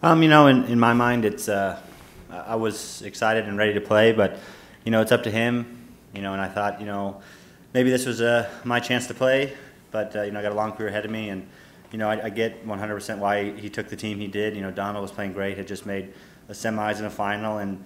In my mind, I was excited and ready to play, but, it's up to him, and I thought, maybe this was my chance to play, but, I got a long career ahead of me, and, I get 100% why he took the team he did. Donald was playing great, had just made a semis and a final, and,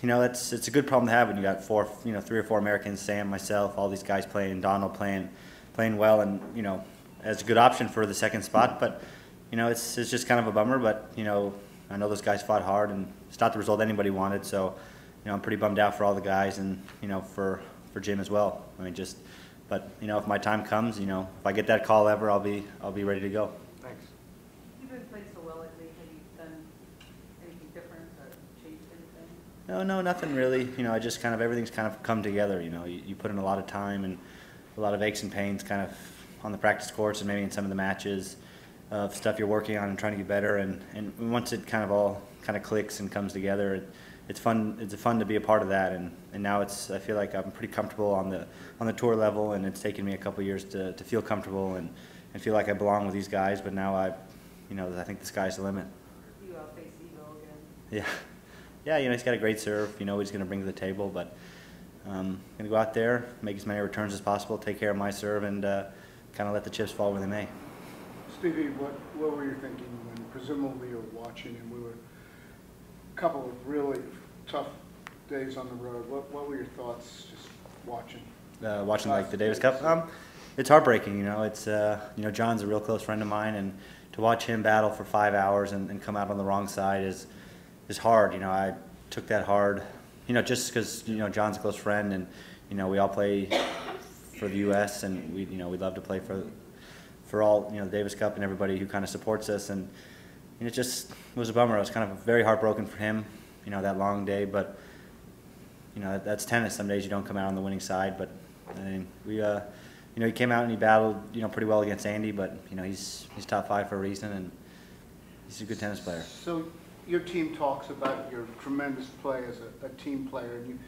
it's a good problem to have when you got 3 or 4 Americans, Sam, myself, all these guys playing, Donald playing well, and, as a good option for the second spot, but, it's just kind of a bummer, but, I know those guys fought hard, and it's not the result anybody wanted, so, I'm pretty bummed out for all the guys and, for Jim as well. But, if my time comes, if I get that call ever, I'll be ready to go. Thanks. You've been playing so well lately. Have you done anything different or changed anything? No, nothing really. I just everything's kind of come together. You put in a lot of time and a lot of aches and pains kind of on the practice courts and maybe in some of the matches of stuff you're working on and trying to get better. And once it all clicks and comes together, it's fun. It's fun to be a part of that. And now I feel like I'm pretty comfortable on the tour level, and it's taken me a couple of years to feel comfortable and feel like I belong with these guys. But now I think the sky's the limit. You face Evo again. Yeah, he's got a great serve. He's going to bring to the table, but going to go out there, make as many returns as possible, take care of my serve, and kind of let the chips fall where they may. Stevie, what were you thinking when presumably you were watching, and we were a couple of really tough days on the road? What were your thoughts just watching? Watching like the Davis Cup? It's heartbreaking, It's John's a real close friend of mine, and to watch him battle for 5 hours and come out on the wrong side is hard. I took that hard, just because John's a close friend, and we all play for the U.S. and we love to play for all the Davis Cup and everybody who kind of supports us, and it just was a bummer. I was kind of very heartbroken for him, that long day, but that's tennis. Some days you don't come out on the winning side, but I mean, he came out and he battled pretty well against Andy, but he's top 5 for a reason, and he's a good tennis player. So your team talks about your tremendous play as a team player, and you've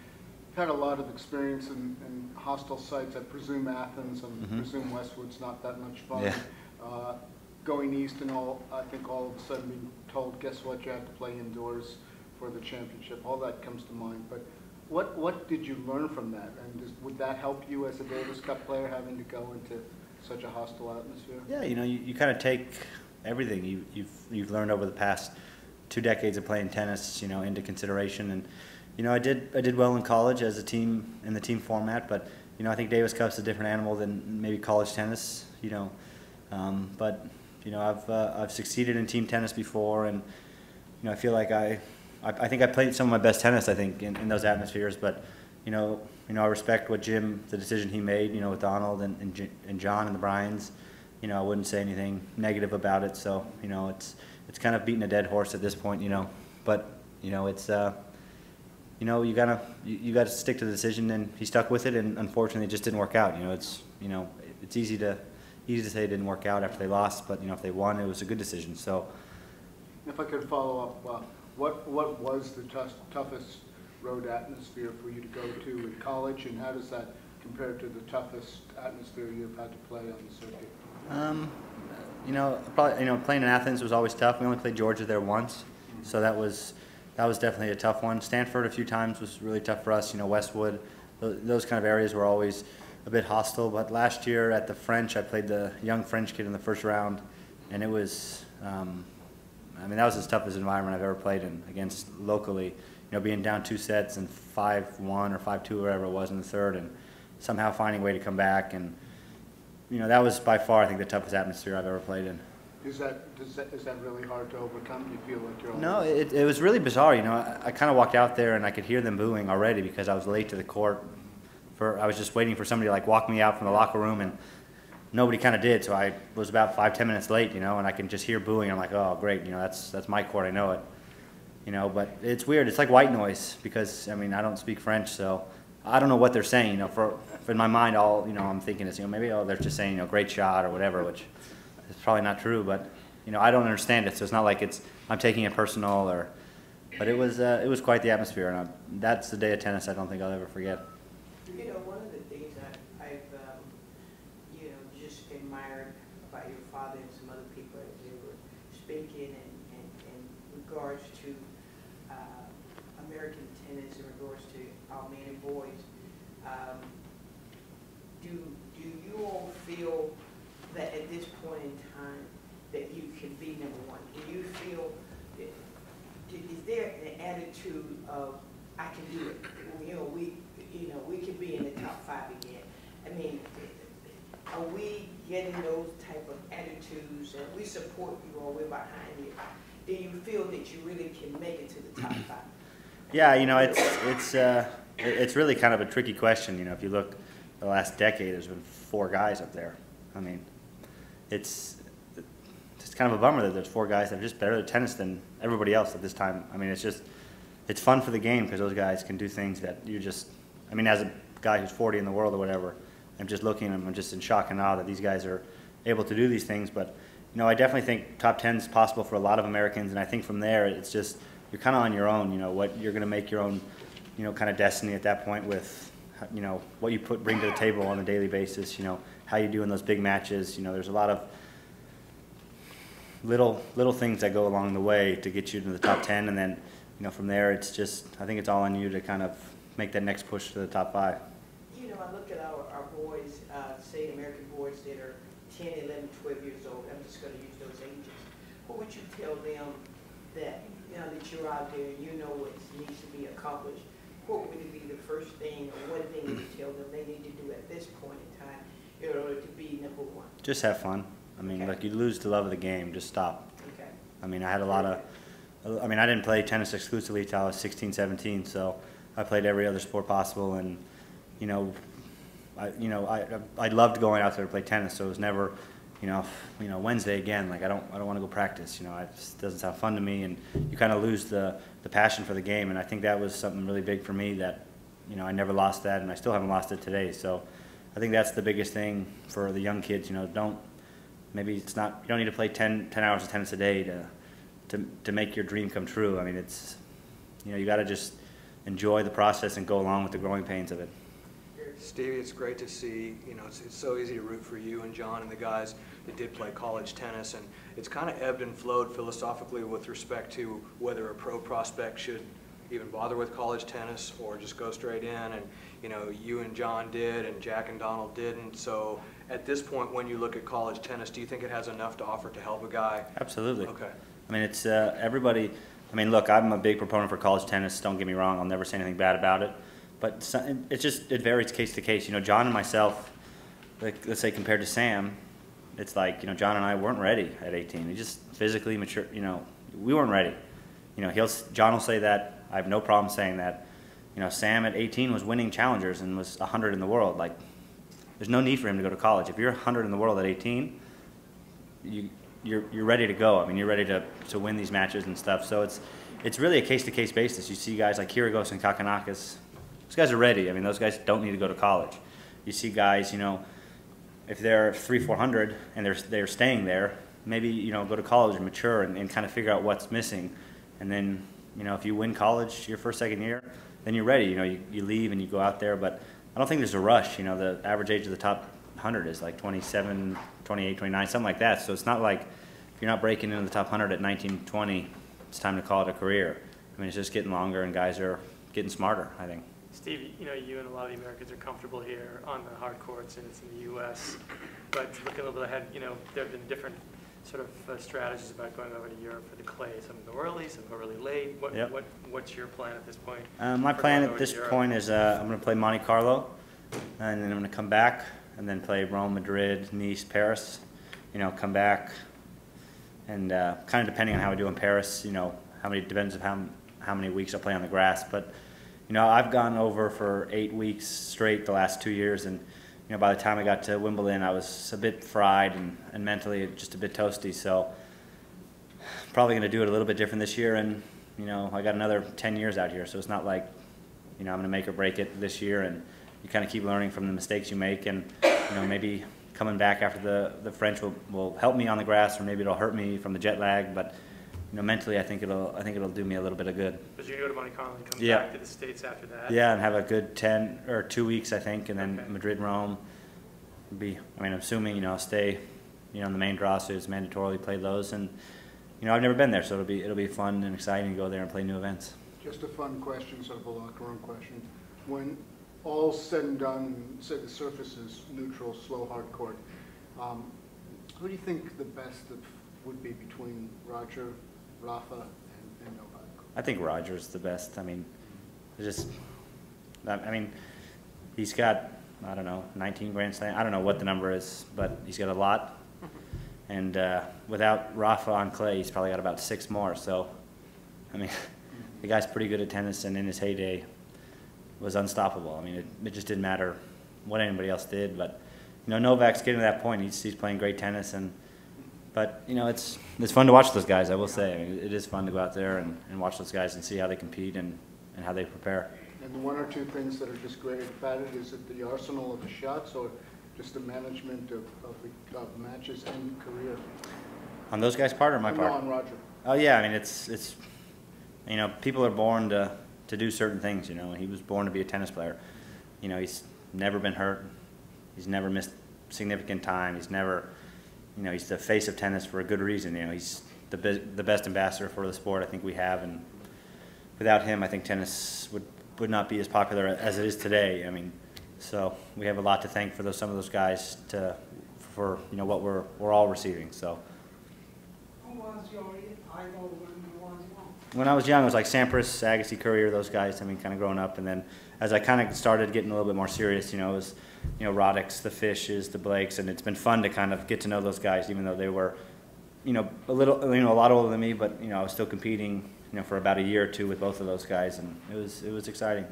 had a lot of experience in hostile sites. I presume Athens and presume Westwood's not that much fun. Yeah. Going east and I think all of a sudden being told, guess what, you have to play indoors for the championship. All that comes to mind. But what did you learn from that? And would that help you as a Davis Cup player, having to go into such a hostile atmosphere? Yeah, you kind of take everything you've learned over the past 2 decades of playing tennis, into consideration. And I did well in college as a team in the team format, but I think Davis Cup's a different animal than maybe college tennis. But I've succeeded in team tennis before, and I feel like I think I played some of my best tennis, I think, in those atmospheres. But I respect what Jim, the decision he made, with Donald and John and the Bryans. I wouldn't say anything negative about it. So it's kind of beating a dead horse at this point. But it's you gotta stick to the decision, and he stuck with it, and unfortunately it just didn't work out. It's easy to say it didn't work out after they lost, but if they won, it was a good decision. So if I could follow up, what was the toughest road atmosphere for you to go to in college, and how does that compare to the toughest atmosphere you've had to play on the circuit? Probably playing in Athens was always tough. We only played Georgia there once, so that was definitely a tough one. Stanford a few times was really tough for us. Westwood, those kind of areas were always a bit hostile. But last year at the French, I played the young French kid in the first round, and it was, that was as tough as environment I've ever played in against locally. Being down 2 sets and 5-1 or 5-2, whatever it was in the third, and somehow finding a way to come back. And that was by far, I think, the toughest atmosphere I've ever played in. Is that really hard to overcome? Do you feel like you're? No, it was really bizarre. I kind of walked out there and I could hear them booing already because I was late to the court. I was just waiting for somebody to walk me out from the locker room, and nobody kind of did. So I was about 5-10 minutes late, and I can just hear booing. I'm like, oh great, that's my court, I know it. But it's weird. It's like white noise because I don't speak French, so I don't know what they're saying. For in my mind, all I'm thinking is maybe they're just saying great shot or whatever, which is probably not true. But I don't understand it, so it's not like I'm taking it personal but it was quite the atmosphere, and that's the day of tennis I don't think I'll ever forget. One of the things I've just admired about your father and some other people as they were speaking and regards to American tennis, in regards to our men and boys. Do you all feel that at this point in time that you can be number one? Do you feel that, is there an attitude of I can do it? We can be in the top 5 again. I mean, are we getting those type of attitudes? And we support you all, we're behind you. Do you feel that you really can make it to the top 5? Yeah, it's really kind of a tricky question. If you look the last decade, there's been 4 guys up there. I mean, it's kind of a bummer that there's 4 guys that are just better at tennis than everybody else at this time. I mean, it's fun for the game because those guys can do things that as a guy who's 40 in the world or whatever, I'm just looking at them, I'm just in shock and awe that these guys are able to do these things. But, I definitely think top 10 is possible for a lot of Americans, and I think from there it's just, you're kind of on your own, what you're going to make your own, kind of destiny at that point with, what you bring to the table on a daily basis, how you do in those big matches. There's a lot of little things that go along the way to get you to the top 10, and then, from there it's just, I think it's all on you to kind of make that next push to the top 5. I look at our boys, say American boys that are 10, 11, 12 years old. I'm just going to use those ages. What would you tell them that, that you're out there and you know what needs to be accomplished? What would be the first thing or one thing you tell them they need to do at this point in time in order to be number 1? Just have fun. I mean, Okay. like, you lose the love of the game, just stop. Okay. I mean, I had a lot of, I didn't play tennis exclusively until I was 16, 17, so I played every other sport possible, and, I loved going out there to play tennis, so it was never, Wednesday again, like, I don't want to go practice, it just doesn't sound fun to me, and you kind of lose the passion for the game, and I think that was something really big for me that, I never lost that, and I still haven't lost it today. So I think that's the biggest thing for the young kids, maybe it's not, you don't need to play 10 hours of tennis a day to make your dream come true. I mean, it's, you got to just enjoy the process and go along with the growing pains of it. Stevie, it's great to see, it's so easy to root for you and John and the guys that did play college tennis, and it's kind of ebbed and flowed philosophically with respect to whether a pro prospect should even bother with college tennis or just go straight in, and you and John did and Jack and Donald didn't. So at this point, when you look at college tennis, do you think it has enough to offer to help a guy? Absolutely. Okay. I mean, it's everybody. I mean, look, I'm a big proponent for college tennis. Don't get me wrong. I'll never say anything bad about it. But it varies case to case. John and myself, like, let's say compared to Sam, it's like, John and I weren't ready at 18. We just physically mature. We weren't ready. John will say that. I have no problem saying that. Sam at 18 was winning challengers and was 100 in the world. Like, there's no need for him to go to college. If you're 100 in the world at 18, you're ready to go. I mean, you're ready to win these matches and stuff. So it's really a case-to-case basis. You see guys like Kyrgios and Kakanakis. Those guys are ready. I mean, those guys don't need to go to college. You see guys, if they're 300-400 and they're staying there, maybe, go to college and mature and kind of figure out what's missing. And then, if you win college your first, second year, then you're ready. You leave and you go out there. But I don't think there's a rush. The average age of the top 100 is like 27, 28, 29, something like that. So it's not like if you're not breaking into the top 100 at 19, 20, it's time to call it a career. I mean, it's just getting longer and guys are getting smarter, I think. Steve, you and a lot of the Americans are comfortable here on the hard courts, and it's in the U.S. But looking a little bit ahead, there have been different sort of strategies about going over to Europe for the clay. Some go early, some go really late. What's your plan at this point? My plan at this point is I'm going to play Monte Carlo, and then I'm going to come back and then play Rome, Madrid, Nice, Paris. Come back, and kind of depending on how I do in Paris, depends on how many weeks I play on the grass, but. I've gone over for 8 weeks straight the last 2 years, and by the time I got to Wimbledon, I was a bit fried and mentally just a bit toasty. So probably going to do it a little bit different this year, and I got another 10 years out here, so it's not like I'm going to make or break it this year, and you kind of keep learning from the mistakes you make, and maybe coming back after the French will help me on the grass, or maybe it'll hurt me from the jet lag, but. Mentally, I think it'll do me a little bit of good. But you're going to go to Monte Carlo and come Yeah. back to the States after that? Yeah, and have a good 10 or 2 weeks, I think, and then Okay. Madrid, Rome. I'm assuming, I'll stay, in the main draw, so it's mandatorily play those, and, I've never been there, so it'll be fun and exciting to go there and play new events. Just a fun question, sort of a locker room question. When all's said and done, say the surface is neutral, slow, hard court, who do you think the best would be between Roger, Rafa, and Novak? I think Roger's the best. I mean, he's got, I don't know, 19 Grand Slams. I don't know what the number is, but he's got a lot. And without Rafa on clay, he's probably got about 6 more. So, I mean, the guy's pretty good at tennis, and in his heyday was unstoppable. I mean, it just didn't matter what anybody else did. But, Novak's getting to that point. He's playing great tennis. But, it's fun to watch those guys, I will say. I mean, it is fun to go out there and watch those guys and see how they compete and how they prepare. And the 1 or 2 things that are just great about it, is it the arsenal of the shots or just the management of matches and career? On those guys' part or my part? No, on Roger. Oh, yeah. I mean, it's people are born to do certain things, He was born to be a tennis player. He's never been hurt. He's never missed significant time. He's never, he's the face of tennis for a good reason. He's the best ambassador for the sport I think we have. And without him, I think tennis would not be as popular as it is today. I mean, so we have a lot to thank for some of those guys for what we're all receiving. So. Who was your idol when you was young? When I was young, it was like Sampras, Agassi, Courier, those guys. I mean, kind of growing up, and then as I kind of started getting a little bit more serious, it was, Roddick's, the Fishes, the Blakes, and it's been fun to kind of get to know those guys, even though they were, a lot older than me, but I was still competing, for about a year or 2 with both of those guys, and it was exciting.